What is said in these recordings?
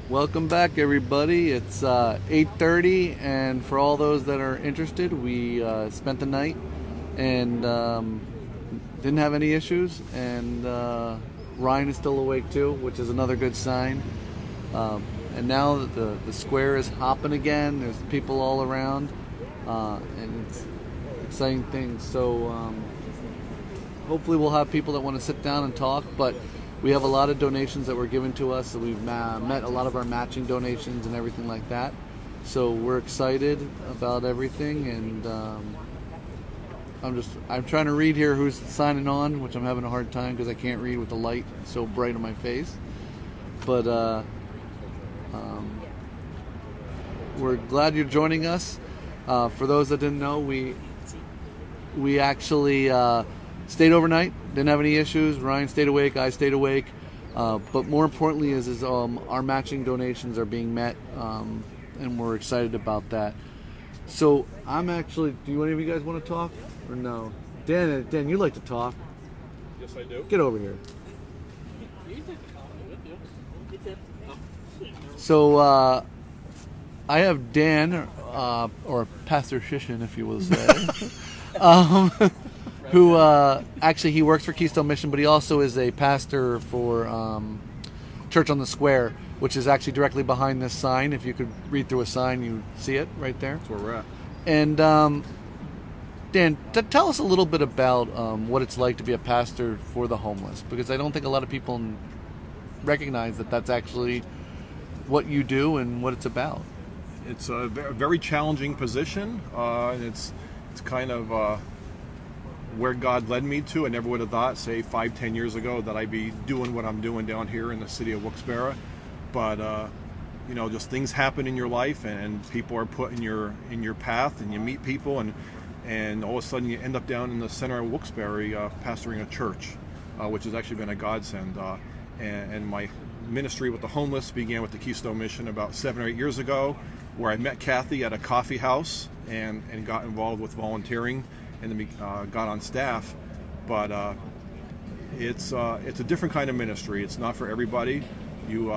Welcome back, everybody. It's 8:30, and for all those that are interested, we spent the night and didn't have any issues. And Ryan is still awake too, which is another good sign. And now that the square is hopping again, there's people all around, and it's exciting things. So hopefully, we'll have people that want to sit down and talk, but. We have a lot of donations that were given to us, so we've met a lot of our matching donations and everything like that. So we're excited about everything, and I'm trying to read here who's signing on, which I'm having a hard time because I can't read with the light so bright on my face. But we're glad you're joining us. For those that didn't know, we actually stayed overnight, didn't have any issues. Ryan stayed awake, I stayed awake. But more importantly is our matching donations are being met, and we're excited about that. So I'm actually, do any of you guys want to talk or no? Dan, you like to talk. Yes, I do. Get over here. So I have Dan, or Pastor Shission, if you will say. Who actually he works for Keystone Mission, but he also is a pastor for Church on the Square, which is actually directly behind this sign. If you could read through a sign, you see it right there. That's where we're at. And Dan, tell us a little bit about what it's like to be a pastor for the homeless, because I don't think a lot of people recognize that that's actually what you do and what it's about. It's a very challenging position. It's kind of where God led me to. I never would have thought, say, 5-10 years ago, that I'd be doing what I'm doing down here in the city of Wilkes-Barre. But just things happen in your life, and people are put in your path, and you meet people, and all of a sudden you end up down in the center of Wilkes-Barre, pastoring a church, which has actually been a godsend. And my ministry with the homeless began with the Keystone Mission about 7 or 8 years ago, where I met Kathy at a coffee house and got involved with volunteering, and then got on staff. But it's a different kind of ministry. It's not for everybody. You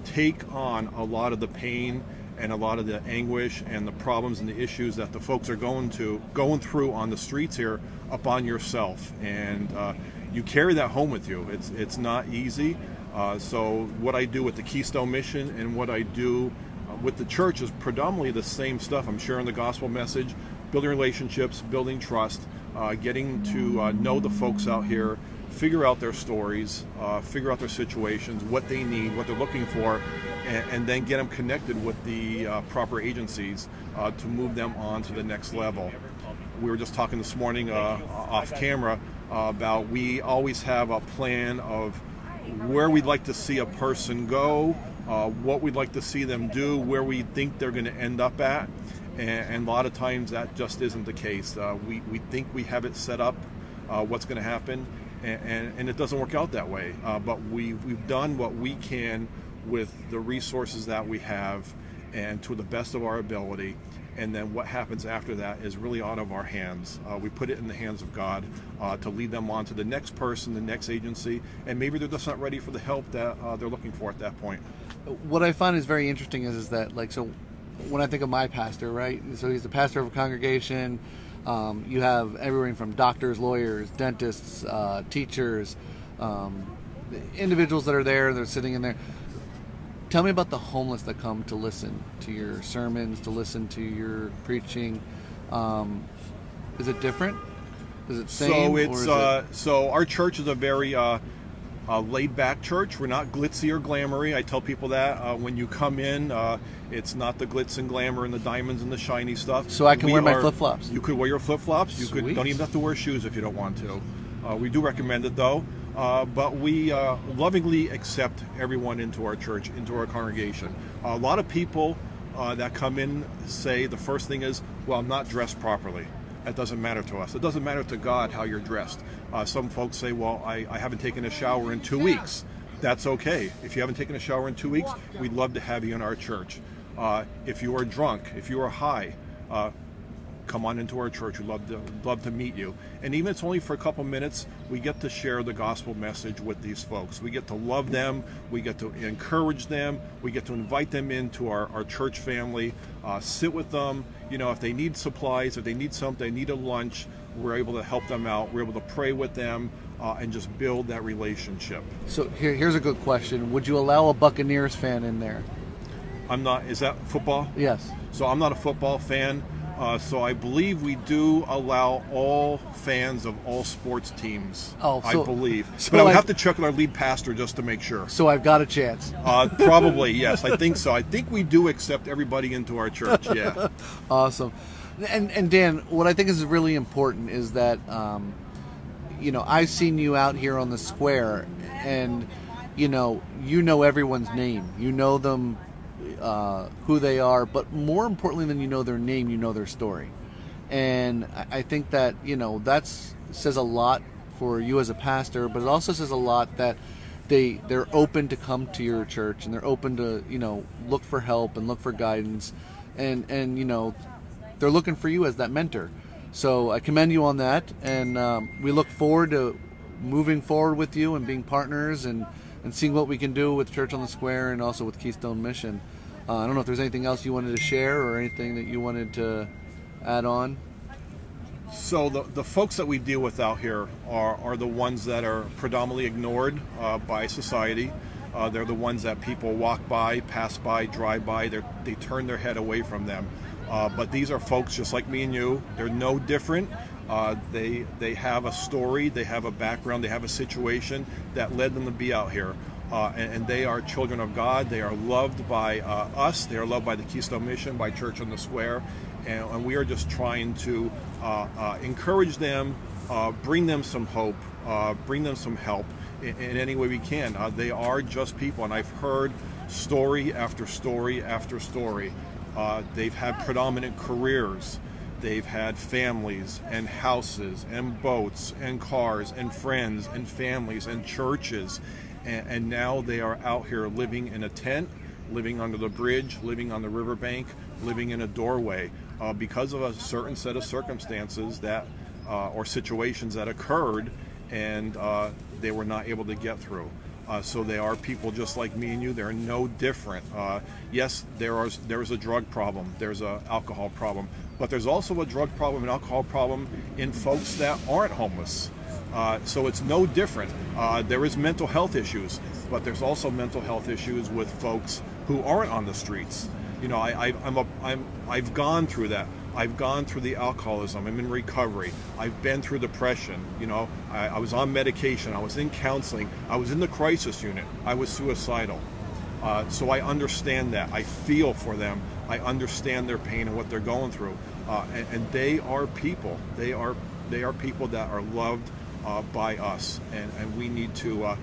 take on a lot of the pain and a lot of the anguish and the problems and the issues that the folks are going through on the streets here up on yourself, and you carry that home with you. It's not easy. So what I do with the Keystone Mission and what I do with the church is predominantly the same stuff. I'm sharing the gospel message, building relationships, building trust, getting to know the folks out here, figure out their stories, figure out their situations, what they need, what they're looking for, and then get them connected with the proper agencies to move them on to the next level. We were just talking this morning off camera about we always have a plan of where we'd like to see a person go, what we'd like to see them do, where we think they're going to end up at. And a lot of times that just isn't the case. We think we have it set up, what's going to happen, and it doesn't work out that way. But we've done what we can with the resources that we have, and to the best of our ability. And then what happens after that is really out of our hands. We put it in the hands of God to lead them on to the next person, the next agency, and maybe they're just not ready for the help that they're looking for at that point. What I find is very interesting is that, like, so when I think of my pastor, right? So he's the pastor of a congregation. You have everything from doctors, lawyers, dentists, teachers, individuals that are there. They're sitting in there. Tell me about the homeless that come to listen to your sermons, to listen to your preaching. Is it different? Is it same? So our church is a very laid-back church. We're not glitzy or glamoury. I tell people that when you come in, it's not the glitz and glamour and the diamonds and the shiny stuff. So I can wear my flip-flops. You could wear your flip-flops. Don't even have to wear shoes if you don't want to. We do recommend it though. But we lovingly accept everyone into our church, into our congregation. A lot of people that come in say the first thing is, well, I'm not dressed properly. That doesn't matter to us. It doesn't matter to God how you're dressed. Some folks say, well, I haven't taken a shower in 2 weeks. That's okay. If you haven't taken a shower in 2 weeks, we'd love to have you in our church. If you are drunk, if you are high, come on into our church. We'd love to meet you. And even if it's only for a couple minutes, we get to share the gospel message with these folks. We get to love them. We get to encourage them. We get to invite them into our church family, sit with them. If they need supplies, if they need something, they need a lunch, we're able to help them out. We're able to pray with them and just build that relationship. So here's a good question. Would you allow a Buccaneers fan in there? I'm not. Is that football? Yes. So I'm not a football fan. So I believe we do allow all fans of all sports teams. I believe. But I would have to check with our lead pastor just to make sure. So I've got a chance. Probably, yes. I think so. I think we do accept everybody into our church, yeah. Awesome. And Dan, what I think is really important is that, I've seen you out here on the square, and, you know everyone's name. You know them, who they are, but more importantly than you know their name, you know their story. And I think that, that says a lot for you as a pastor, but it also says a lot that they're open to come to your church, and they're open to, look for help and look for guidance, and they're looking for you as that mentor. So I commend you on that, and we look forward to moving forward with you and being partners and seeing what we can do with Church on the Square and also with Keystone Mission. I don't know if there's anything else you wanted to share or anything that you wanted to add on. So the folks that we deal with out here are the ones that are predominantly ignored by society. They're the ones that people walk by, pass by, drive by. They turn their head away from them. But these are folks just like me and you. They're no different. They have a story, they have a background, they have a situation that led them to be out here. And they are children of God. They are loved by us. They are loved by the Keystone Mission, by Church on the Square. And we are just trying to encourage them, bring them some hope, bring them some help in any way we can. They are just people, and I've heard story after story after story. They've had predominant careers. They've had families and houses and boats and cars and friends and families and churches. And now they are out here living in a tent, living under the bridge, living on the riverbank, living in a doorway because of a certain set of circumstances that or situations that occurred, and they were not able to get through. So they are people just like me and you. They're no different. Yes, there's a drug problem. There's an alcohol problem. But there's also a drug problem and alcohol problem in folks that aren't homeless. So it's no different. There is mental health issues, but there's also mental health issues with folks who aren't on the streets. I've gone through that. I've gone through the alcoholism. I'm in recovery. I've been through depression. I was on medication. I was in counseling. I was in the crisis unit. I was suicidal. So I understand that. I feel for them. I understand their pain and what they're going through. And they are people. They are people that are loved by us, and we need to,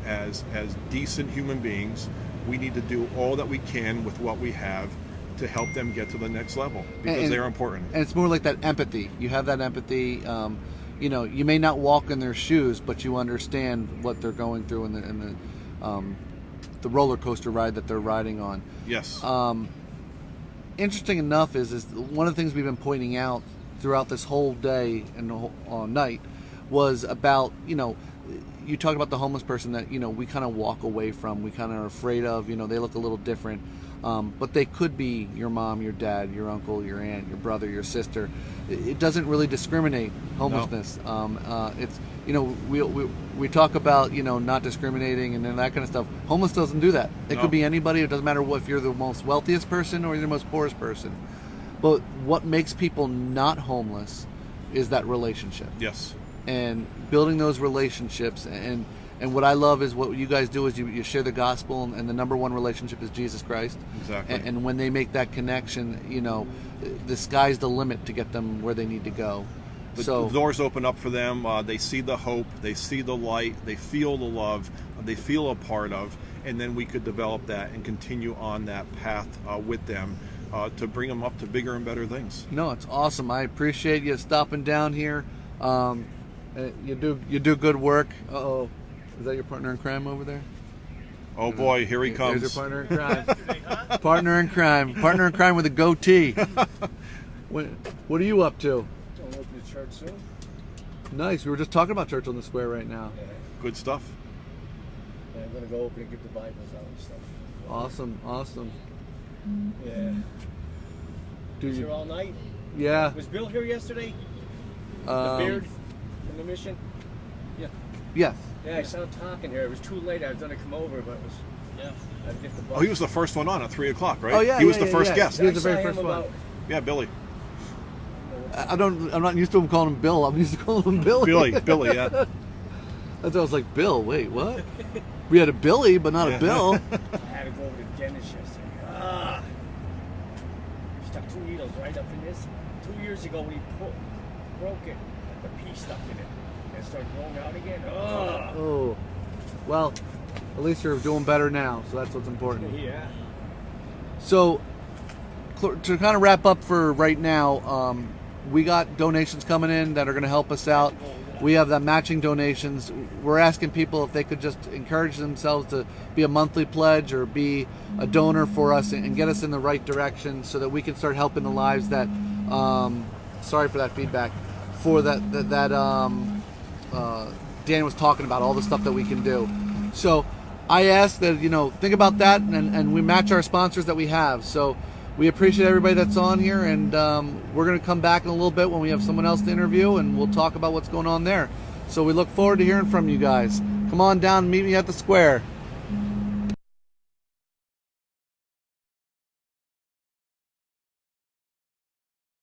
as decent human beings, we need to do all that we can with what we have to help them get to the next level, because they're important. And it's more like that empathy. You have that empathy. You may not walk in their shoes, but you understand what they're going through and the roller coaster ride that they're riding on. Yes. Interesting enough is one of the things we've been pointing out throughout this whole day and the whole night was about, you talk about the homeless person that, we kind of walk away from, we kind of are afraid of, they look a little different, but they could be your mom, your dad, your uncle, your aunt, your brother, your sister. It doesn't really discriminate, homelessness. No. It's, we talk about, not discriminating and that kind of stuff. Homeless doesn't do that. It could be anybody. It doesn't matter if you're the most wealthiest person or you're the most poorest person. But what makes people not homeless is that relationship. Yes. And building those relationships, and what I love is what you guys do is you share the gospel, and the number one relationship is Jesus Christ. Exactly. And when they make that connection, the sky's the limit to get them where they need to go. The doors open up for them. They see the hope, they see the light, they feel the love, they feel a part of, and then we could develop that and continue on that path with them to bring them up to bigger and better things. No, it's awesome. I appreciate you stopping down here. You do good work. Uh-oh. Is that your partner in crime over there? Oh boy, here he comes. There's your partner in crime. Partner in crime with a goatee. What are you up to? Don't open the church soon. Nice. We were just talking about Church on the Square right now. Yeah. Good stuff. Yeah, I'm gonna go open and give the Bibles out and stuff. Awesome. Yeah. Do Was you? here all night? Yeah. Was Bill here yesterday? The beard from the mission? Yeah. Yes. Yeah, I saw him talking here. It was too late. I was gonna come over, but it was. Yeah. I'd get the bus. Oh, he was the first one on at 3 o'clock, right? Oh yeah. He was yeah, the first yeah. guest. He was the I saw very him first one. about. Yeah, Billy. I'm not used to him calling him Bill. I'm used to calling him Billy. Billy, yeah. That's why I was like, Bill. Wait, what? We had a Billy, but not a Bill. I had to go over to the dentist yesterday. Stuck 2 needles right up in this. 2 years ago when he broke it, the pea stuck in it. And it started growing out again. Oh. Well, at least you're doing better now, so that's what's important. Yeah. So, to kind of wrap up for right now, we got donations coming in that are going to help us out. We have that matching donations. We're asking people if they could just encourage themselves to be a monthly pledge or be a donor for us and get us in the right direction so that we can start helping the lives that, sorry for that feedback, for that Dan was talking about, all the stuff that we can do. So I ask that, think about that, and we match our sponsors that we have. So we appreciate everybody that's on here, and we're going to come back in a little bit when we have someone else to interview, and we'll talk about what's going on there. So we look forward to hearing from you guys. Come on down and meet me at the Square.